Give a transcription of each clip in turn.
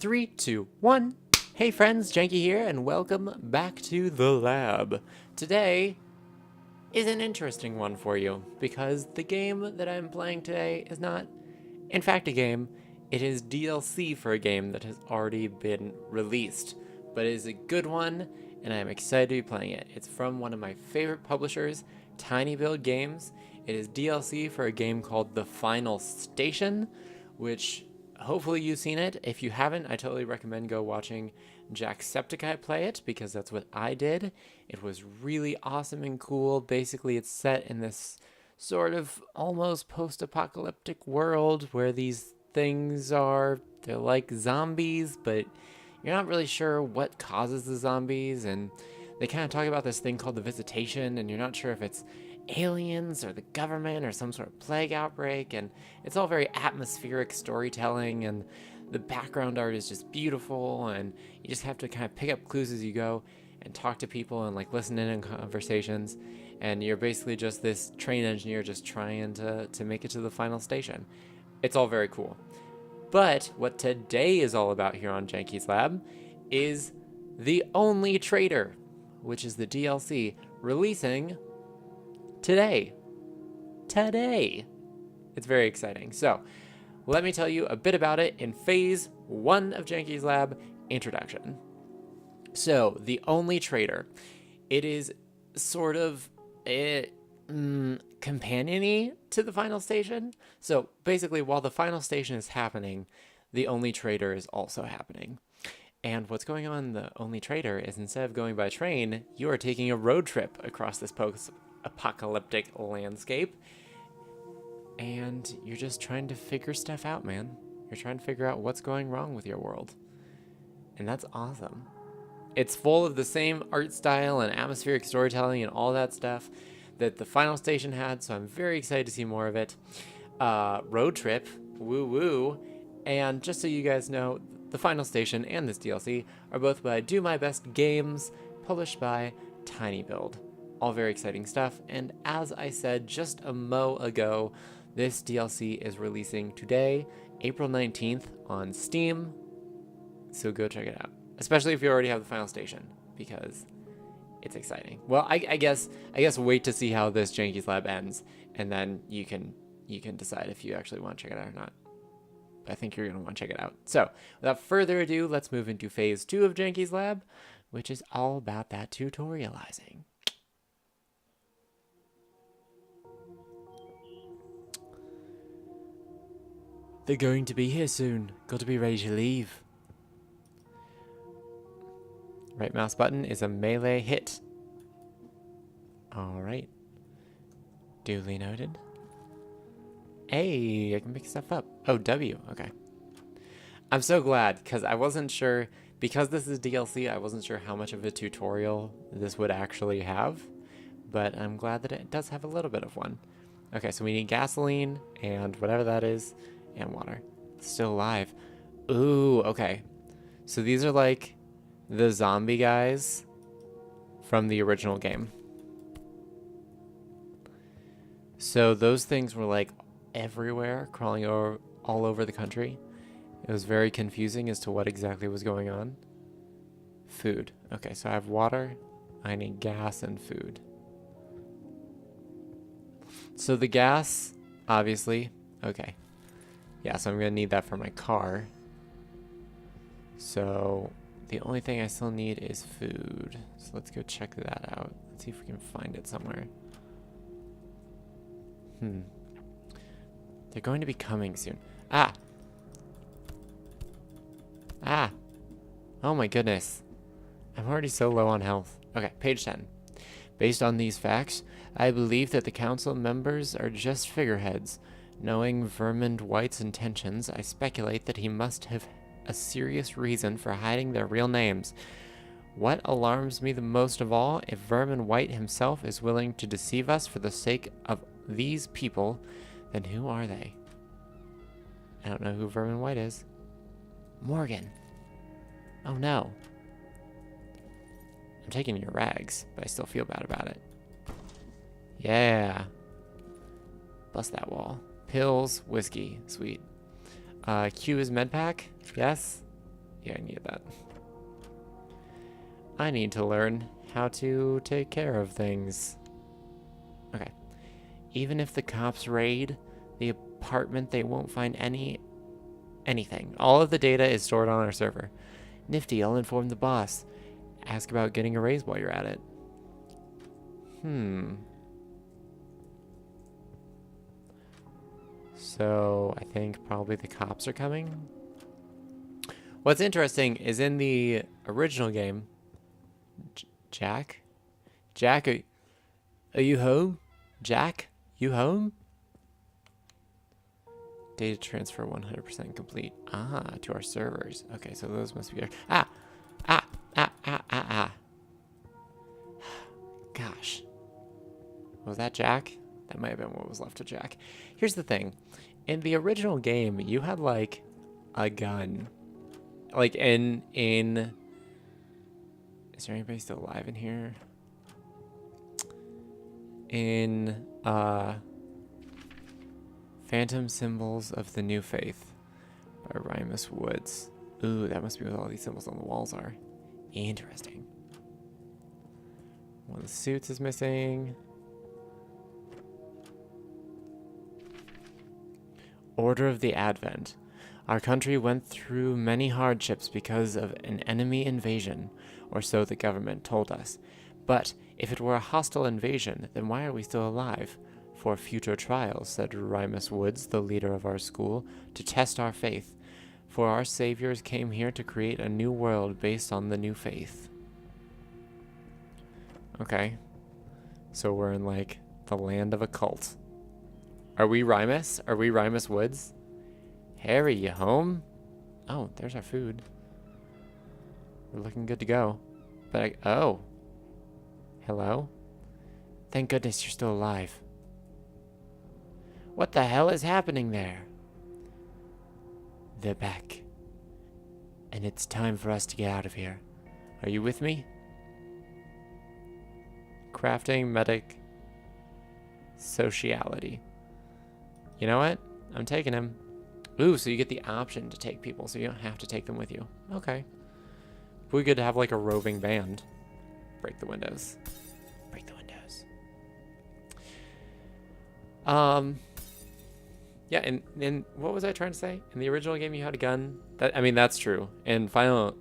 3, 2, 1. Hey friends, Janky here, and welcome back to the lab. Today is an interesting one for you, because the game that I'm playing today is not, in fact, a game. It is DLC for a game that has already been released, but it is a good one, and I'm excited to be playing it. It's from one of my favorite publishers, tinyBuild Games. It is DLC for a game called The Final Station, which hopefully you've seen it. If you haven't, I totally recommend go watching Jacksepticeye play it, because that's what I did. It was really awesome and cool. Basically, it's set in this sort of almost post-apocalyptic world where these things they're like zombies, but you're not really sure what causes the zombies, and they kind of talk about this thing called the visitation, and you're not sure if it's aliens or the government or some sort of plague outbreak, and it's all very atmospheric storytelling, and the background art is just beautiful, and you just have to kind of pick up clues as you go and talk to people and like listen in on conversations, and you're basically just this train engineer just trying to make it to the final station. It's all very cool. But what today is all about here on Janky's Lab is The Only Traitor, which is the DLC releasing today. It's very exciting. So let me tell you a bit about it in phase 1 of Janky's Lab, introduction. So The Only Traitor, it is sort of companion-y to the final station. So basically, while the final station is happening, The Only Traitor is also happening. And what's going on in The Only Traitor is, instead of going by train, you are taking a road trip across this post-apocalyptic landscape, and you're just trying to figure stuff out, man. You're trying to figure out what's going wrong with your world, and that's awesome. It's full of the same art style and atmospheric storytelling and all that stuff that the final station had, so I'm very excited to see more of it. Road trip, woo woo. And just so you guys know, the final station and this DLC are both by DoMyBest Games, published by tinyBuild. All very exciting stuff, and as I said just a mo ago, this DLC is releasing today, April 19th on Steam, so go check it out. Especially if you already have the final station, because it's exciting. Well, I guess wait to see how this Janky's Lab ends, and then you can decide if you actually want to check it out or not. I think you're going to want to check it out. So, without further ado, let's move into phase 2 of Janky's Lab, which is all about that tutorializing. They're going to be here soon. Got to be ready to leave. Right mouse button is a melee hit. Alright. Duly noted. Hey, I can pick stuff up. Oh, W. Okay. I'm so glad, because I wasn't sure, because this is DLC, I wasn't sure how much of a tutorial this would actually have, but I'm glad that it does have a little bit of one. Okay, so we need gasoline, and whatever that is, and water. It's still alive. Ooh, okay. So these are like the zombie guys from the original game. So those things were like everywhere, crawling all over the country. It was very confusing as to what exactly was going on. Food. Okay, so I have water, I need gas, and food. So the gas, obviously, okay. Yeah, so I'm going to need that for my car. So the only thing I still need is food. So let's go check that out. Let's see if we can find it somewhere. They're going to be coming soon. Ah! Oh my goodness. I'm already so low on health. Okay, page 10. Based on these facts, I believe that the council members are just figureheads. Knowing Vermin White's intentions, I speculate that he must have a serious reason for hiding their real names. What alarms me the most of all, if Vermin White himself is willing to deceive us for the sake of these people, then who are they? I don't know who Vermin White is. Morgan. Oh no. I'm taking your rags, but I still feel bad about it. Yeah. Bust that wall. Pills, whiskey, sweet. Q is med pack, yes. Yeah, I need that. I need to learn how to take care of things. Okay. Even if the cops raid the apartment, they won't find anything. All of the data is stored on our server. Nifty, I'll inform the boss. Ask about getting a raise while you're at it. So, I think probably the cops are coming. What's interesting is in the original game, Jack? Jack, are you home? Jack, you home? Data transfer 100% complete. Ah, to our servers. Okay, so those must be our... Ah. Gosh. Was that Jack? That might have been what was left of Jack. Here's the thing. In the original game, you had, like, a gun. Like, in... Is there anybody still alive in here? In, Phantom Symbols of the New Faith by Rymus Woods. Ooh, that must be what all these symbols on the walls are. Interesting. One of the suits is missing. Order of the Advent. Our country went through many hardships because of an enemy invasion, or so the government told us. But if it were a hostile invasion, then why are we still alive? For future trials, said Rymus Woods, the leader of our school, to test our faith. For our saviors came here to create a new world based on the new faith. Okay. So we're in, like, the land of a cult. Are we Rymus? Are we Rymus Woods? Harry, you home? Oh, there's our food. We're looking good to go. But oh. Hello? Thank goodness you're still alive. What the hell is happening there? They're back. And it's time for us to get out of here. Are you with me? Crafting, medic, sociality. You know what? I'm taking him. Ooh, so you get the option to take people, so you don't have to take them with you. Okay. We could have like a roving band. Break the windows. Break the windows. Yeah, and what was I trying to say? In the original game, you had a gun. I mean, that's true. In Final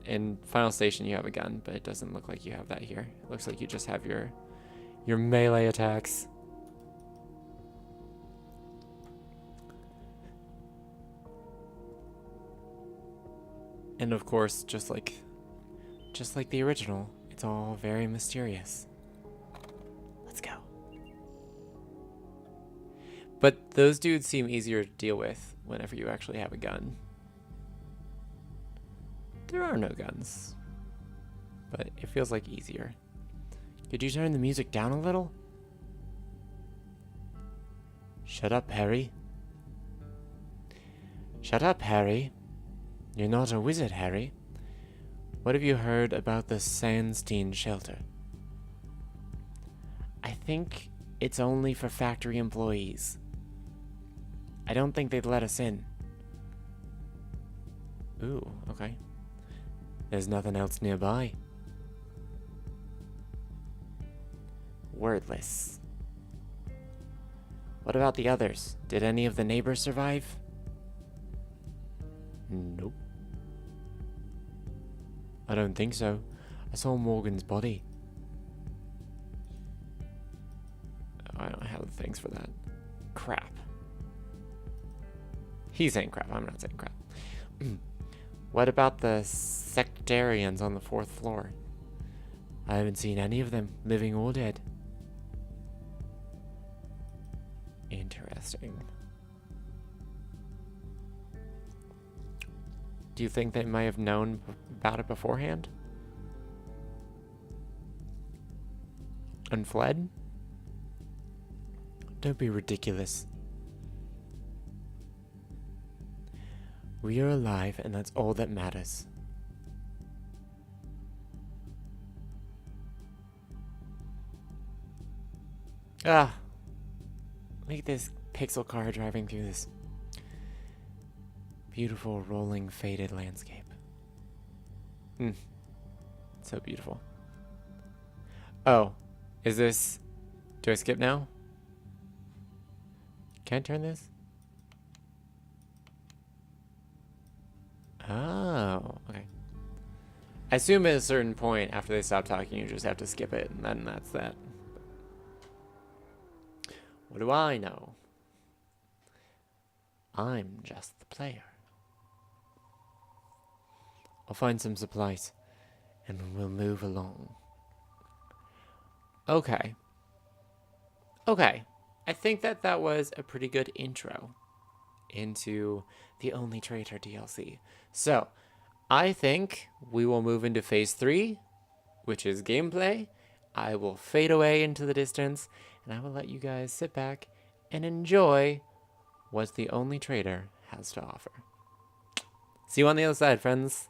Station, you have a gun, but it doesn't look like you have that here. It looks like you just have your melee attacks. And of course, just like the original, it's all very mysterious. Let's go. But those dudes seem easier to deal with whenever you actually have a gun. There are no guns, but it feels like easier. Could you turn the music down a little? Shut up, Harry. Shut up, Harry. You're not a wizard, Harry. What have you heard about the Sandstein shelter? I think it's only for factory employees. I don't think they'd let us in. Ooh, okay. There's nothing else nearby. Wordless. What about the others? Did any of the neighbors survive? Nope. I don't think so. I saw Morgan's body. I don't have the things for that. Crap. He's saying crap. I'm not saying crap. What about the sectarians on the 4th floor? I haven't seen any of them, living or dead. Interesting. Do you think they might have known about it beforehand? And fled? Don't be ridiculous. We are alive, and that's all that matters. Ah! Look at this pixel car driving through this beautiful, rolling, faded landscape. So beautiful. Oh, is this... Do I skip now? Can I turn this? Oh, okay. I assume at a certain point after they stop talking, you just have to skip it, and then that's that. What do I know? I'm just the player. I'll find some supplies, and we'll move along. Okay. Okay. I think that was a pretty good intro into The Only Traitor DLC. So, I think we will move into phase 3, which is gameplay. I will fade away into the distance, and I will let you guys sit back and enjoy what The Only Traitor has to offer. See you on the other side, friends.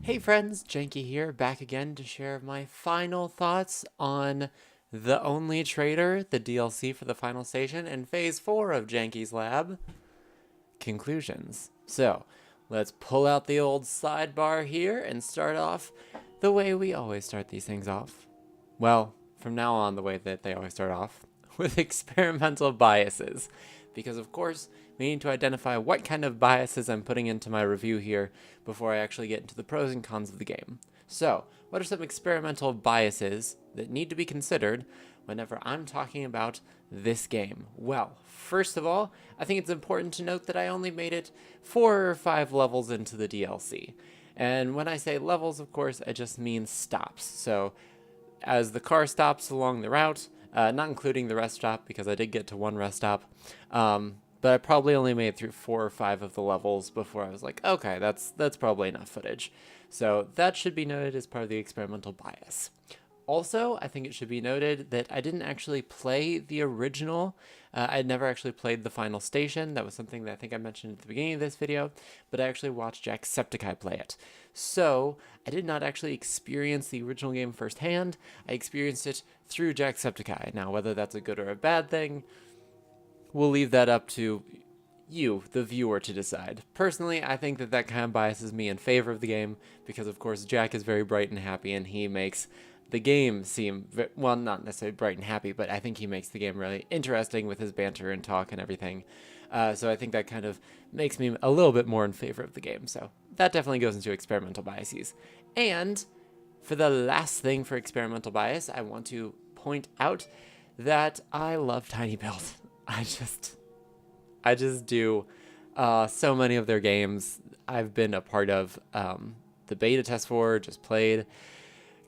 Hey friends, Janky here, back again to share my final thoughts on The Only Traitor, the DLC for the final station, and Phase 4 of Janky's lab, conclusions. So, let's pull out the old sidebar here and start off the way we always start these things off. Well, from now on, the way that they always start off, with experimental biases. Because of course, we need to identify what kind of biases I'm putting into my review here before I actually get into the pros and cons of the game. So, what are some experimental biases that need to be considered whenever I'm talking about this game? Well, first of all, I think it's important to note that I only made it 4 or 5 levels into the DLC. And when I say levels, of course, I just mean stops. So, as the car stops along the route, not including the rest stop, because I did get to one rest stop, but I probably only made it through 4 or 5 of the levels before I was like, okay, that's probably enough footage. So that should be noted as part of the experimental bias. Also, I think it should be noted that I didn't actually play the original. I had never actually played the final station. That was something that I think I mentioned at the beginning of this video, but I actually watched Jacksepticeye play it. So I did not actually experience the original game firsthand. I experienced it through Jacksepticeye. Now, whether that's a good or a bad thing, we'll leave that up to you, the viewer, to decide. Personally, I think that that kind of biases me in favor of the game because, of course, Jack is very bright and happy, and he makes the game seem, well, not necessarily bright and happy, but I think he makes the game really interesting with his banter and talk and everything. So I think that kind of makes me a little bit more in favor of the game. So that definitely goes into experimental biases. And for the last thing for experimental bias, I want to point out that I love tinyBuild. I just do so many of their games. I've been a part of the beta test for, just played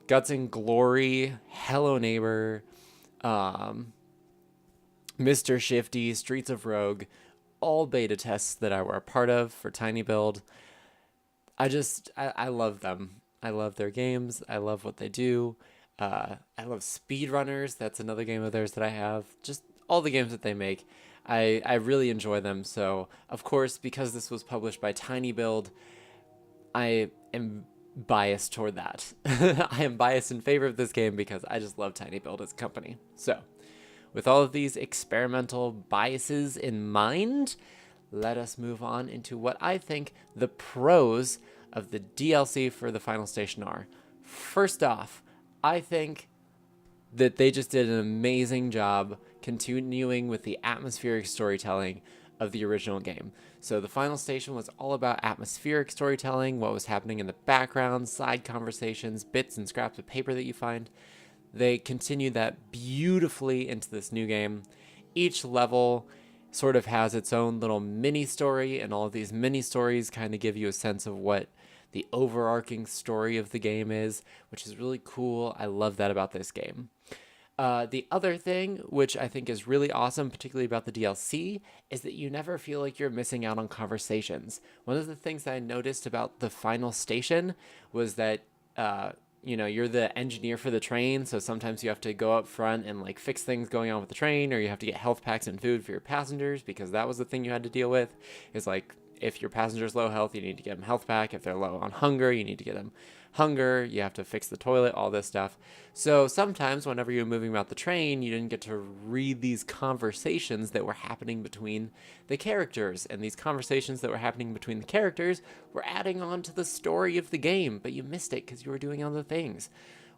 Guts and Glory, Hello Neighbor, Mr. Shifty, Streets of Rogue, all beta tests that I were a part of for tinyBuild. I love them. I love their games. I love what they do. I love Speedrunners. That's another game of theirs that I have. Just all the games that they make. I really enjoy them. So, of course, because this was published by tinyBuild, I am biased toward that. I am biased in favor of this game because I just love tinyBuild as a company. So, with all of these experimental biases in mind, let us move on into what I think the pros of the DLC for the final station are. First off, I think that they just did an amazing job continuing with the atmospheric storytelling of the original game. So the final station was all about atmospheric storytelling, what was happening in the background, side conversations, bits and scraps of paper that you find. They continued that beautifully into this new game. Each level sort of has its own little mini story, and all of these mini stories kind of give you a sense of what the overarching story of the game is, which is really cool. I love that about this game. The other thing, which I think is really awesome, particularly about the DLC, is that you never feel like you're missing out on conversations. One of the things that I noticed about the final station was that, you're the engineer for the train, so sometimes you have to go up front and like fix things going on with the train, or you have to get health packs and food for your passengers, because that was the thing you had to deal with. Is like, if your passenger's low health, you need to get them health pack. If they're low on hunger, you need to get them hunger. You have to fix the toilet, all this stuff. So sometimes whenever you're moving about the train, you didn't get to read these conversations that were happening between the characters. And these conversations that were happening between the characters were adding on to the story of the game, but you missed it because you were doing other things.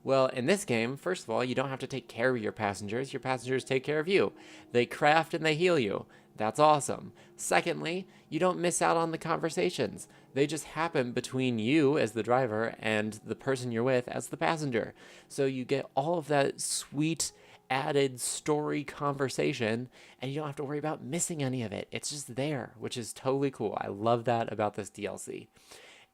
Well, in this game, first of all, you don't have to take care of your passengers. Your passengers take care of you. They craft and they heal you. That's awesome. Secondly, you don't miss out on the conversations. They just happen between you as the driver and the person you're with as the passenger. So you get all of that sweet added story conversation, and you don't have to worry about missing any of it. It's just there, which is totally cool. I love that about this DLC.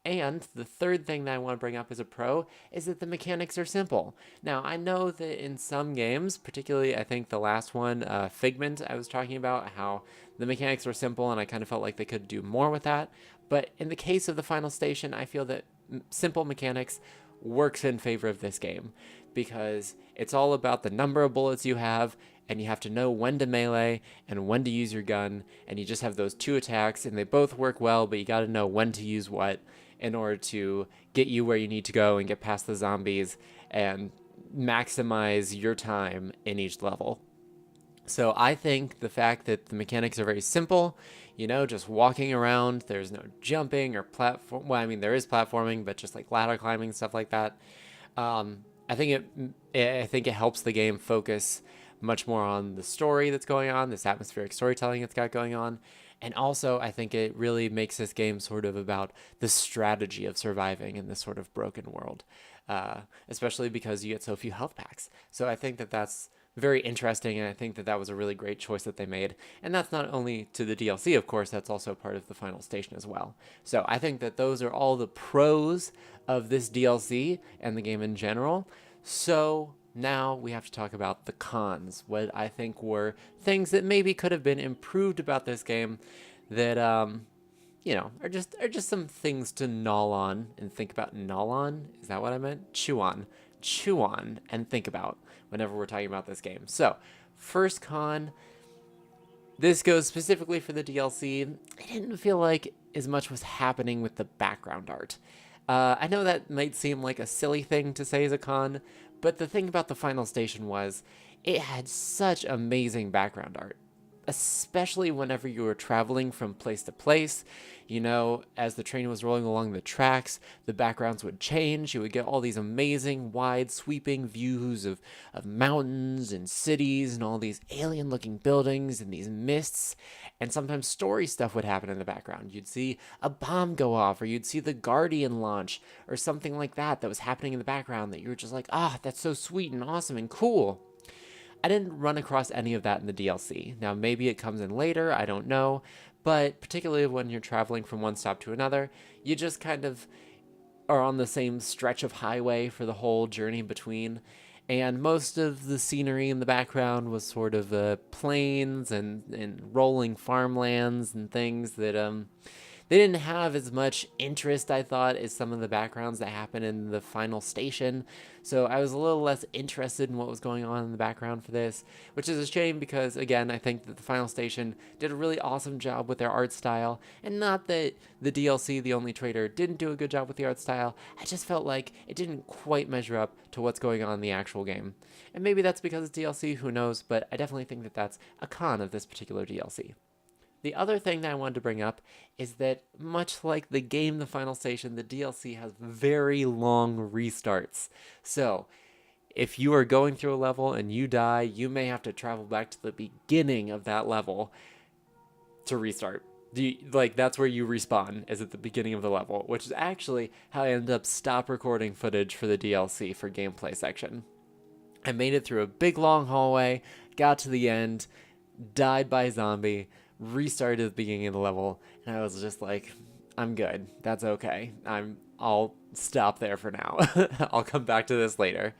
And the third thing that I want to bring up as a pro is that the mechanics are simple. Now, I know that in some games, particularly I think the last one, Figment, I was talking about how the mechanics were simple and I kind of felt like they could do more with that. But in the case of the final station, I feel that simple mechanics works in favor of this game because it's all about the number of bullets you have, and you have to know when to melee and when to use your gun, and you just have those two attacks, and they both work well, but you got to know when to use what. in order to get you where you need to go and get past the zombies and maximize your time in each level. So I think the fact that the mechanics are very simple, just walking around, there's no jumping or platform. Well, I mean, there is platforming, but just like ladder climbing, stuff like that. I think it helps the game focus much more on the story that's going on, this atmospheric storytelling it's got going on. And also, I think it really makes this game sort of about the strategy of surviving in this sort of broken world, especially because you get so few health packs. So I think that that's very interesting, and I think that that was a really great choice that they made. And that's not only to the DLC, of course, that's also part of the final station as well. So I think that those are all the pros of this DLC and the game in general. So now we have to talk about the cons, what I think were things that maybe could have been improved about this game that, are just some things to gnaw on and think about. Gnaw on? Is that what I meant? Chew on and think about whenever we're talking about this game. So, first con, this goes specifically for the DLC. I didn't feel like as much was happening with the background art. I know that might seem like a silly thing to say as a con, but the thing about the final station was it had such amazing background art, especially whenever you were traveling from place to place. As the train was rolling along the tracks, the backgrounds would change. You would get all these amazing, wide, sweeping views of mountains and cities and all these alien-looking buildings and these mists. And sometimes story stuff would happen in the background. You'd see a bomb go off, or you'd see the Guardian launch, or something like that was happening in the background that you were just like, that's so sweet and awesome and cool. I didn't run across any of that in the DLC. Now, maybe it comes in later, I don't know, but particularly when you're traveling from one stop to another, you just kind of are on the same stretch of highway for the whole journey between, and most of the scenery in the background was sort of plains and rolling farmlands and things that they didn't have as much interest, I thought, as some of the backgrounds that happen in the final station. So I was a little less interested in what was going on in the background for this, which is a shame because, again, I think that the final station did a really awesome job with their art style. And not that the DLC, The Only Traitor, didn't do a good job with the art style. I just felt like it didn't quite measure up to what's going on in the actual game. And maybe that's because it's DLC, who knows, but I definitely think that that's a con of this particular DLC. The other thing that I wanted to bring up is that much like the game The Final Station, the DLC has very long restarts. So, if you are going through a level and you die, you may have to travel back to the beginning of that level to restart. That's where you respawn, is at the beginning of the level, which is actually how I ended up stop recording footage for the DLC for gameplay section. I made it through a big long hallway, got to the end, died by a zombie, restarted at the beginning of the level, and I was just like, I'm good. That's okay. I'll stop there for now. I'll come back to this later.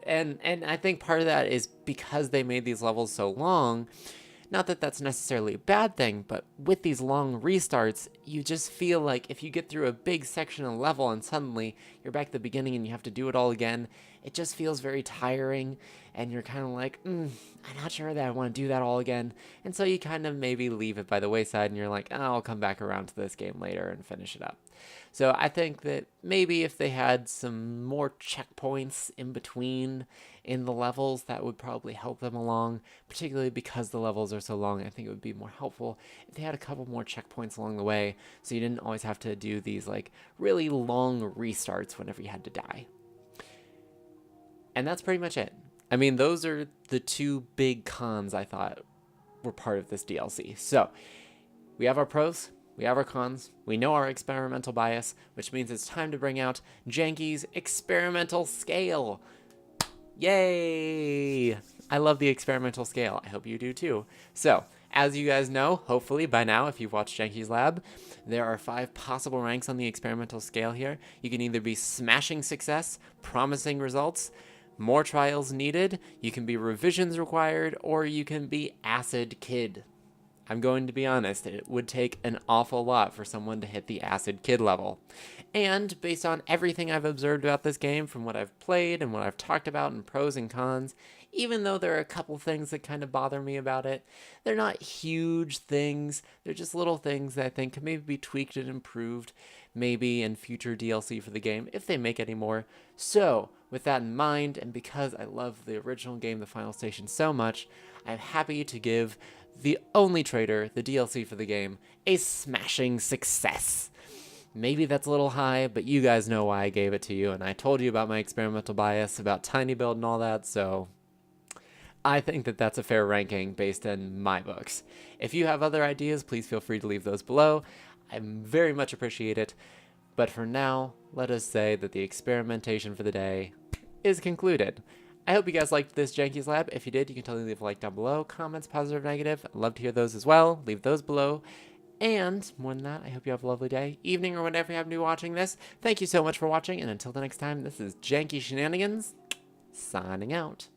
And I think part of that is because they made these levels so long. Not that that's necessarily a bad thing, but with these long restarts, you just feel like if you get through a big section of level and suddenly you're back at the beginning and you have to do it all again, it just feels very tiring, and you're kind of like, I'm not sure that I want to do that all again. And so you kind of maybe leave it by the wayside and you're like, I'll come back around to this game later and finish it up. So I think that maybe if they had some more checkpoints in between in the levels, that would probably help them along, particularly because the levels are so long. I think it would be more helpful if they had a couple more checkpoints along the way, so you didn't always have to do these really long restarts whenever you had to die. And that's pretty much it. I mean, those are the two big cons I thought were part of this DLC. So we have our pros, we have our cons, we know our experimental bias, which means it's time to bring out Janky's experimental scale. Yay! I love the experimental scale. I hope you do too. So, as you guys know, hopefully by now, if you've watched Janky's Lab, there are 5 possible ranks on the experimental scale here. You can either be smashing success, promising results, more trials needed, you can be revisions required, or you can be acid kid. I'm going to be honest, it would take an awful lot for someone to hit the acid kid level. And based on everything I've observed about this game, from what I've played and what I've talked about in pros and cons, even though there are a couple things that kind of bother me about it. They're not huge things, they're just little things that I think can maybe be tweaked and improved, maybe in future DLC for the game, if they make any more. So, with that in mind, and because I love the original game, The Final Station, so much, I'm happy to give The Only Traitor, the DLC for the game, a smashing success. Maybe that's a little high, but you guys know why I gave it to you, and I told you about my experimental bias, about tinyBuild and all that, so I think that that's a fair ranking based on my books. If you have other ideas, please feel free to leave those below. I very much appreciate it, but for now, let us say that the experimentation for the day is concluded. I hope you guys liked this Janky's Lab. If you did, you can totally leave a like down below. Comments, positive or negative, I'd love to hear those as well. Leave those below. And more than that, I hope you have a lovely day, evening, or whenever you happen to be watching this. Thank you so much for watching, and until the next time, this is Janky Shenanigans, signing out.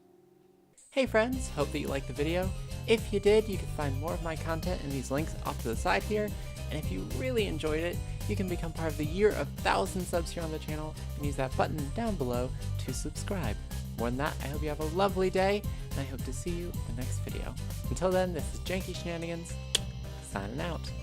Hey friends, hope that you liked the video. If you did, you can find more of my content in these links off to the side here. And if you really enjoyed it, you can become part of the Year of 1,000 subs here on the channel and use that button down below to subscribe. More than that, I hope you have a lovely day, and I hope to see you in the next video. Until then, this is Janky Shenanigans, signing out.